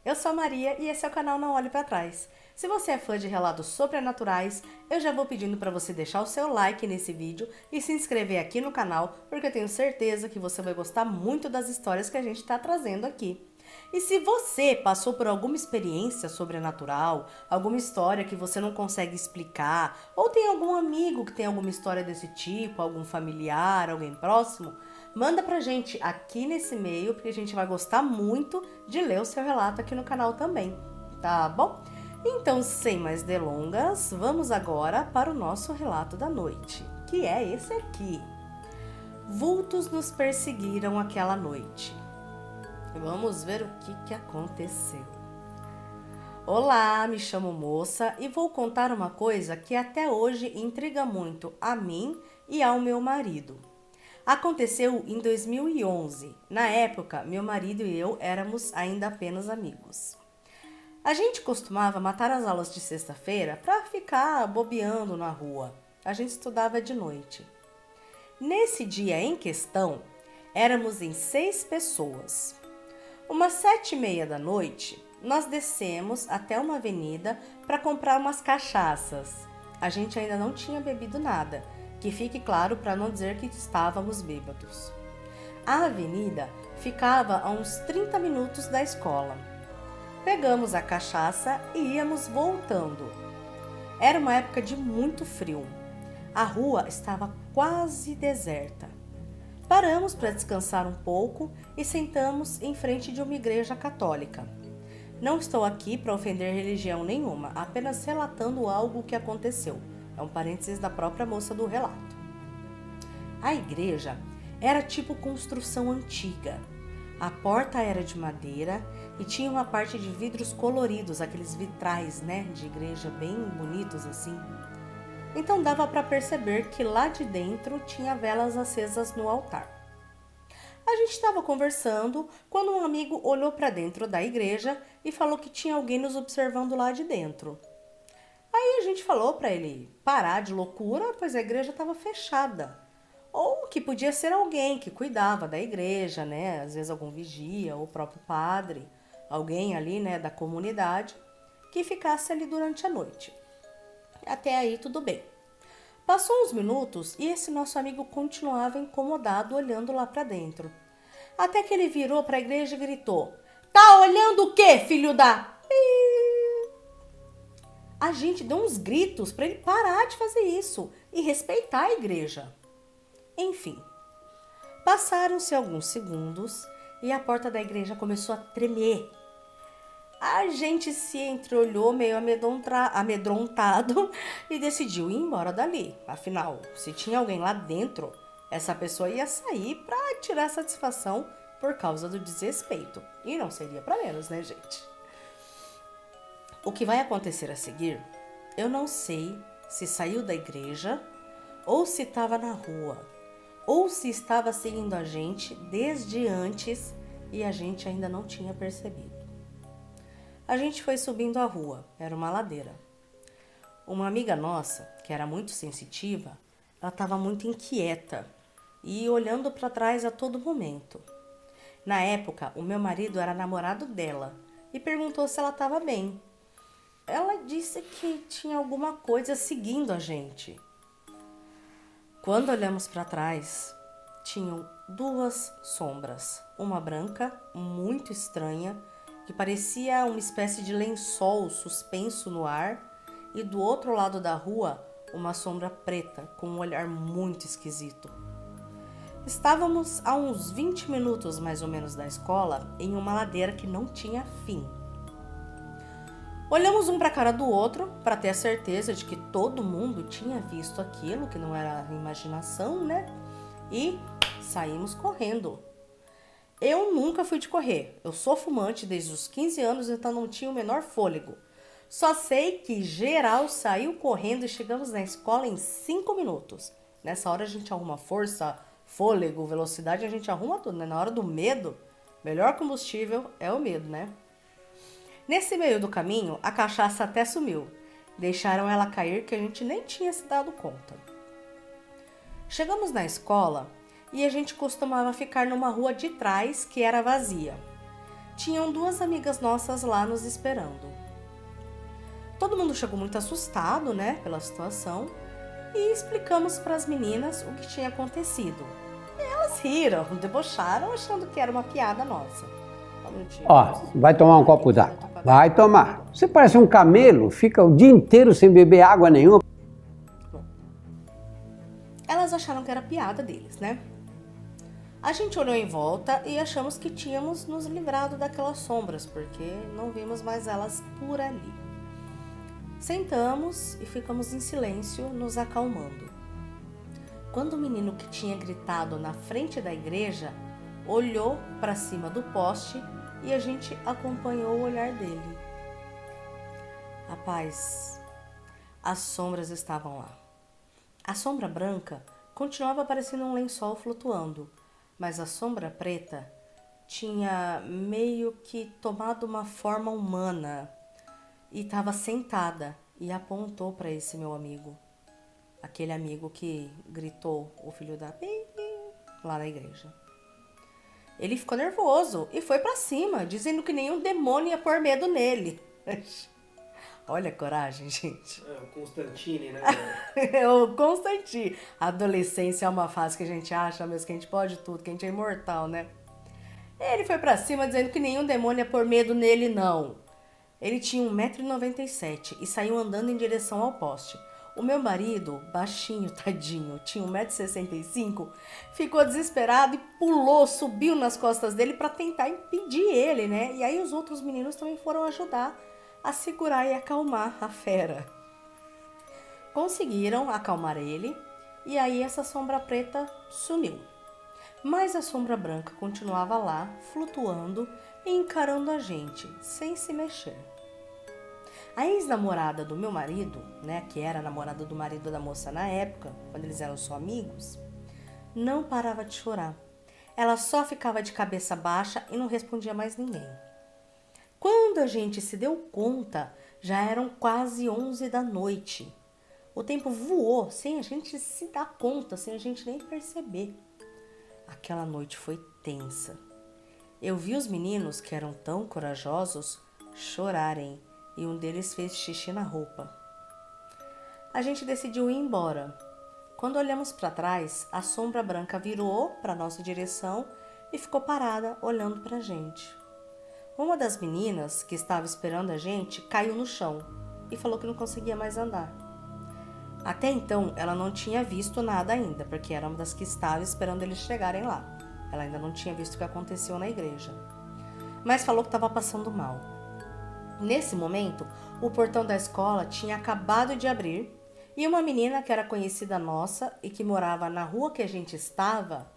Eu sou a Maria e esse é o canal Não Olhe Pra Trás. Se você é fã de relatos sobrenaturais, eu já vou pedindo para você deixar o seu like nesse vídeo e se inscrever aqui no canal, porque eu tenho certeza que você vai gostar muito das histórias que a gente está trazendo aqui. E se você passou por alguma experiência sobrenatural, alguma história que você não consegue explicar, ou tem algum amigo que tem alguma história desse tipo, algum familiar, alguém próximo, manda pra gente aqui nesse e-mail, porque a gente vai gostar muito de ler o seu relato aqui no canal também, tá bom? Então, sem mais delongas, vamos agora para o nosso relato da noite, que é esse aqui. Vultos nos perseguiram aquela noite. Vamos ver o que aconteceu. Olá, me chamo Moça e vou contar uma coisa que até hoje intriga muito a mim e ao meu marido. Aconteceu em 2011. Na época, meu marido e eu éramos ainda apenas amigos. A gente costumava matar as aulas de sexta-feira para ficar bobeando na rua. A gente estudava de noite. Nesse dia em questão, éramos em 6 pessoas. Umas 7h30 da noite, nós descemos até uma avenida para comprar umas cachaças. A gente ainda não tinha bebido nada, que fique claro para não dizer que estávamos bêbados. A avenida ficava a uns 30 minutos da escola. Pegamos a cachaça e íamos voltando. Era uma época de muito frio. A rua estava quase deserta. Paramos para descansar um pouco e sentamos em frente de uma igreja católica. Não estou aqui para ofender religião nenhuma, apenas relatando algo que aconteceu. É um parênteses da própria moça do relato. A igreja era tipo construção antiga. A porta era de madeira e tinha uma parte de vidros coloridos, aqueles vitrais, de igreja bem bonitos assim. Então dava para perceber que lá de dentro tinha velas acesas no altar. A gente estava conversando quando um amigo olhou para dentro da igreja e falou que tinha alguém nos observando lá de dentro. Aí a gente falou para ele parar de loucura, pois a igreja estava fechada. Ou que podia ser alguém que cuidava da igreja, às vezes algum vigia ou o próprio padre, alguém ali, da comunidade, que ficasse ali durante a noite. Até aí tudo bem. Passou uns minutos e esse nosso amigo continuava incomodado olhando lá para dentro. Até que ele virou para a igreja e gritou: "Tá olhando o quê, filho da..." A gente deu uns gritos para ele parar de fazer isso e respeitar a igreja. Enfim, passaram-se alguns segundos e a porta da igreja começou a tremer. A gente se entreolhou meio amedrontado e decidiu ir embora dali. Afinal, se tinha alguém lá dentro, essa pessoa ia sair para tirar satisfação por causa do desrespeito. E não seria para menos, né, gente? O que vai acontecer a seguir, eu não sei se saiu da igreja ou se estava na rua, ou se estava seguindo a gente desde antes e a gente ainda não tinha percebido. A gente foi subindo a rua, era uma ladeira. Uma amiga nossa, que era muito sensitiva, ela estava muito inquieta e olhando para trás a todo momento. Na época, o meu marido era namorado dela e perguntou se ela estava bem. Ela disse que tinha alguma coisa seguindo a gente. Quando olhamos para trás, tinham 2 sombras, uma branca, muito estranha, que parecia uma espécie de lençol suspenso no ar, e do outro lado da rua, uma sombra preta com um olhar muito esquisito. Estávamos a uns 20 minutos mais ou menos da escola, em uma ladeira que não tinha fim. Olhamos um para a cara do outro para ter a certeza de que todo mundo tinha visto aquilo, que não era imaginação, E saímos correndo. Eu nunca fui de correr. Eu sou fumante desde os 15 anos, então não tinha o menor fôlego. Só sei que geral saiu correndo e chegamos na escola em 5 minutos. Nessa hora a gente arruma força, fôlego, velocidade, a gente arruma tudo, Na hora do medo, melhor combustível é o medo, Nesse meio do caminho, a cachaça até sumiu. Deixaram ela cair que a gente nem tinha se dado conta. Chegamos na escola e a gente costumava ficar numa rua de trás que era vazia. tinham duas amigas nossas lá nos esperando. Todo mundo chegou muito assustado, né, pela situação, e explicamos para as meninas o que tinha acontecido. Elas riram, debocharam, achando que era uma piada nossa. Ó, vai tomar um copo d'água. Vai tomar. Você parece um camelo, fica o dia inteiro sem beber água nenhuma. Elas acharam que era piada deles, né? A gente olhou em volta e achamos que tínhamos nos livrado daquelas sombras, porque não vimos mais elas por ali. Sentamos e ficamos em silêncio, nos acalmando. Quando o menino que tinha gritado na frente da igreja olhou para cima do poste e a gente acompanhou o olhar dele. Rapaz, as sombras estavam lá. A sombra branca continuava parecendo um lençol flutuando, mas a sombra preta tinha meio que tomado uma forma humana e estava sentada e apontou para esse meu amigo. Aquele amigo que gritou o filho da lá na igreja. Ele ficou nervoso e foi para cima, dizendo que nenhum demônio ia pôr medo nele. Olha a coragem, gente. É o Constantine, né? É o Constantine. A adolescência é uma fase que a gente acha mesmo que a gente pode tudo, que a gente é imortal, né? Ele foi pra cima dizendo que nenhum demônio ia pôr medo nele, não. Ele tinha 1,97 m e saiu andando em direção ao poste. O meu marido, baixinho, tadinho, tinha 1,65 m, ficou desesperado e pulou, subiu nas costas dele pra tentar impedir ele, né? E aí os outros meninos também foram ajudar a segurar e acalmar a fera. Conseguiram acalmar ele e aí essa sombra preta sumiu. Mas a sombra branca continuava lá, flutuando e encarando a gente, sem se mexer. A ex-namorada do meu marido, né, que era a namorada do marido da moça na época, quando eles eram só amigos, não parava de chorar. Ela só ficava de cabeça baixa e não respondia mais ninguém. Quando a gente se deu conta, já eram quase 11 da noite. O tempo voou sem a gente se dar conta, sem a gente nem perceber. Aquela noite foi tensa. Eu vi os meninos, que eram tão corajosos, chorarem e um deles fez xixi na roupa. A gente decidiu ir embora. Quando olhamos para trás, a sombra branca virou para nossa direção e ficou parada olhando para a gente. Uma das meninas que estava esperando a gente caiu no chão e falou que não conseguia mais andar. Até então, ela não tinha visto nada ainda, porque era uma das que estava esperando eles chegarem lá. Ela ainda não tinha visto o que aconteceu na igreja. Mas falou que estava passando mal. Nesse momento, o portão da escola tinha acabado de abrir e uma menina que era conhecida nossa e que morava na rua que a gente estava,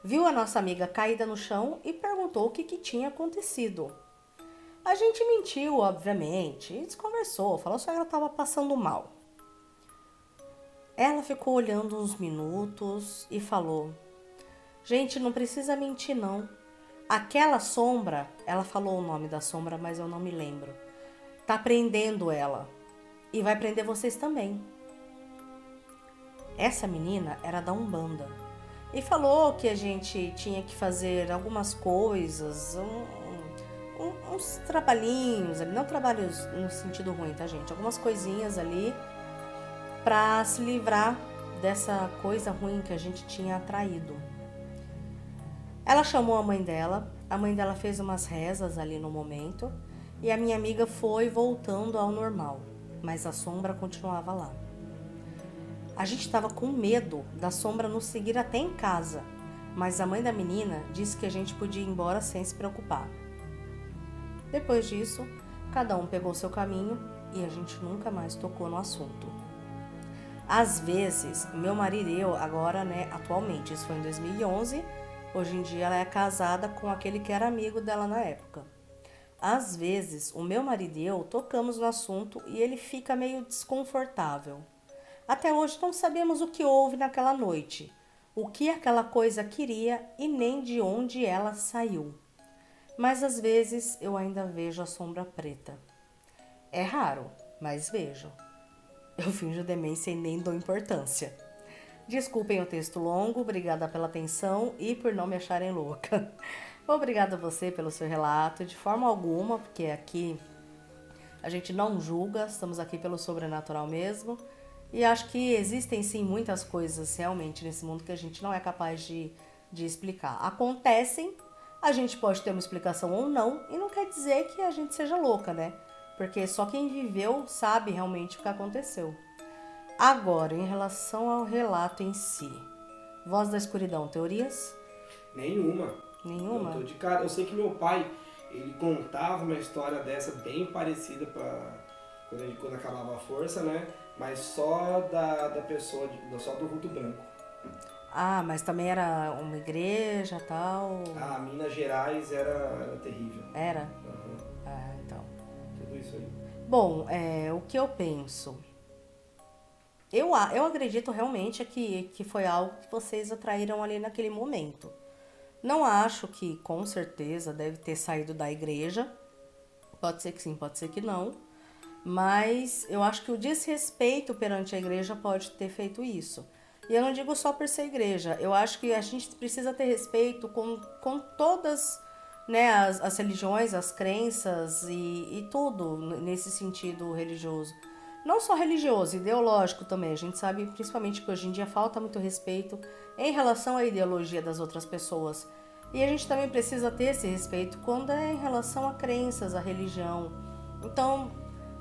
viu a nossa amiga caída no chão e perguntou o que tinha acontecido. A gente mentiu, obviamente, e desconversou, falou só que ela estava passando mal. Ela ficou olhando uns minutos e falou: gente, não precisa mentir não. Aquela sombra, ela falou o nome da sombra, mas eu não me lembro, tá prendendo ela e vai prender vocês também. Essa menina era da Umbanda e falou que a gente tinha que fazer algumas coisas, uns trabalhinhos ali, não trabalhos no sentido ruim, tá, gente? Algumas coisinhas ali pra se livrar dessa coisa ruim que a gente tinha atraído. Ela chamou a mãe dela fez umas rezas ali no momento e a minha amiga foi voltando ao normal, mas a sombra continuava lá. A gente estava com medo da sombra nos seguir até em casa, mas a mãe da menina disse que a gente podia ir embora sem se preocupar. Depois disso, cada um pegou seu caminho e a gente nunca mais tocou no assunto. Às vezes, meu marido e eu, agora, né, atualmente, isso foi em 2011, hoje em dia ela é casada com aquele que era amigo dela na época. Às vezes, o meu marido e eu tocamos no assunto e ele fica meio desconfortável. Até hoje não sabemos o que houve naquela noite, o que aquela coisa queria e nem de onde ela saiu. Mas às vezes eu ainda vejo a sombra preta. É raro, mas vejo. Eu finjo demência e nem dou importância. Desculpem o texto longo, obrigada pela atenção e por não me acharem louca. Obrigada a você pelo seu relato, de forma alguma, porque aqui a gente não julga, estamos aqui pelo sobrenatural mesmo. E acho que existem sim muitas coisas realmente nesse mundo que a gente não é capaz de explicar. Acontecem, a gente pode ter uma explicação ou não, e não quer dizer que a gente seja louca, né? Porque só quem viveu sabe realmente o que aconteceu. Agora, em relação ao relato em si, Voz da Escuridão, teorias? Nenhuma. Nenhuma? Eu tô de cara. Eu sei que meu pai, ele contava uma história dessa bem parecida para quando acabava a força, né? Mas só da pessoa, só do vulto branco. Ah, mas também era uma igreja e tal? Ah, Minas Gerais era terrível. Era? Uhum. Ah, então. Tudo isso aí. Bom, o que eu penso? Eu acredito realmente que foi algo que vocês atraíram ali naquele momento. Não acho que, com certeza, deve ter saído da igreja. Pode ser que sim, pode ser que não. Mas eu acho que o desrespeito perante a igreja pode ter feito isso. E eu não digo só por ser igreja. Eu acho que a gente precisa ter respeito com todas, né, as religiões, as crenças e tudo nesse sentido religioso. Não só religioso, ideológico também. A gente sabe principalmente que hoje em dia falta muito respeito em relação à ideologia das outras pessoas. E a gente também precisa ter esse respeito quando é em relação a crenças, a religião. Então,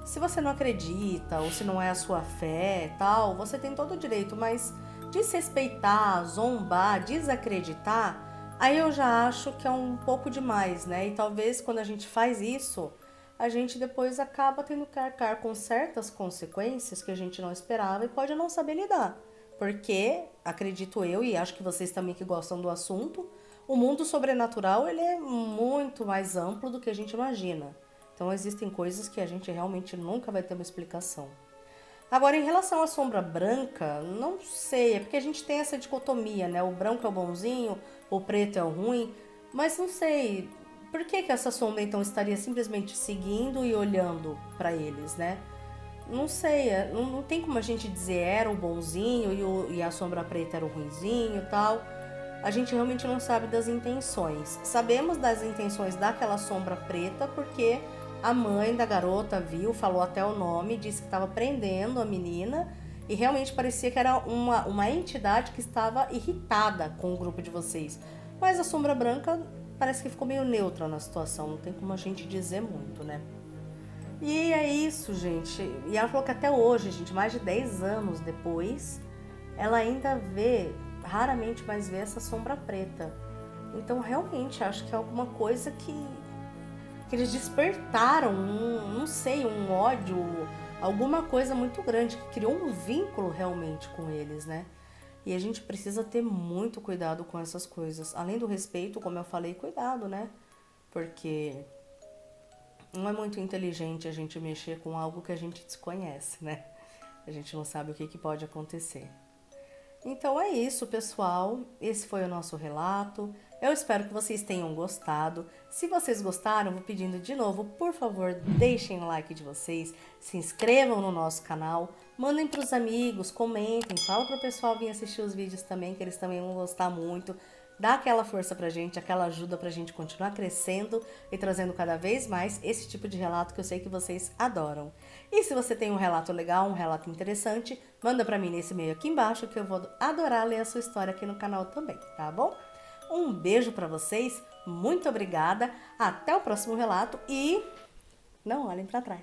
se você não acredita ou se não é a sua fé e tal, você tem todo o direito, mas desrespeitar, zombar, desacreditar, aí eu já acho que é um pouco demais, né? E talvez quando a gente faz isso, a gente depois acaba tendo que arcar com certas consequências que a gente não esperava e pode não saber lidar. Porque, acredito eu, e acho que vocês também que gostam do assunto, o mundo sobrenatural ele é muito mais amplo do que a gente imagina. Então existem coisas que a gente realmente nunca vai ter uma explicação. Agora, em relação à sombra branca, não sei, é porque a gente tem essa dicotomia, né? O branco é o bonzinho, o preto é o ruim, mas não sei, por que essa sombra então estaria simplesmente seguindo e olhando para eles, né? Não sei, não tem como a gente dizer era o bonzinho e a sombra preta era o ruinzinho e tal. A gente realmente não sabe das intenções. Sabemos das intenções daquela sombra preta porque a mãe da garota viu, falou até o nome, disse que estava prendendo a menina e realmente parecia que era uma entidade que estava irritada com o grupo de vocês. Mas a sombra branca parece que ficou meio neutra na situação, não tem como a gente dizer muito, né? E é isso, gente. E ela falou que até hoje, gente, mais de 10 anos depois, ela ainda raramente mais vê essa sombra preta. Então, realmente, acho que é alguma coisa que eles despertaram, não sei, um ódio, alguma coisa muito grande, que criou um vínculo realmente com eles, né? E a gente precisa ter muito cuidado com essas coisas. Além do respeito, como eu falei, cuidado, né? Porque não é muito inteligente a gente mexer com algo que a gente desconhece, né? A gente não sabe o que pode acontecer. Então é isso, pessoal. Esse foi o nosso relato. Eu espero que vocês tenham gostado. Se vocês gostaram, vou pedindo de novo, por favor, deixem o like de vocês, se inscrevam no nosso canal, mandem para os amigos, comentem, fala para o pessoal vir assistir os vídeos também, que eles também vão gostar muito. Dá aquela força pra gente, aquela ajuda pra gente continuar crescendo e trazendo cada vez mais esse tipo de relato que eu sei que vocês adoram. E se você tem um relato legal, um relato interessante, manda pra mim nesse e-mail aqui embaixo que eu vou adorar ler a sua história aqui no canal também, tá bom? Um beijo pra vocês, muito obrigada, até o próximo relato e não olhem pra trás.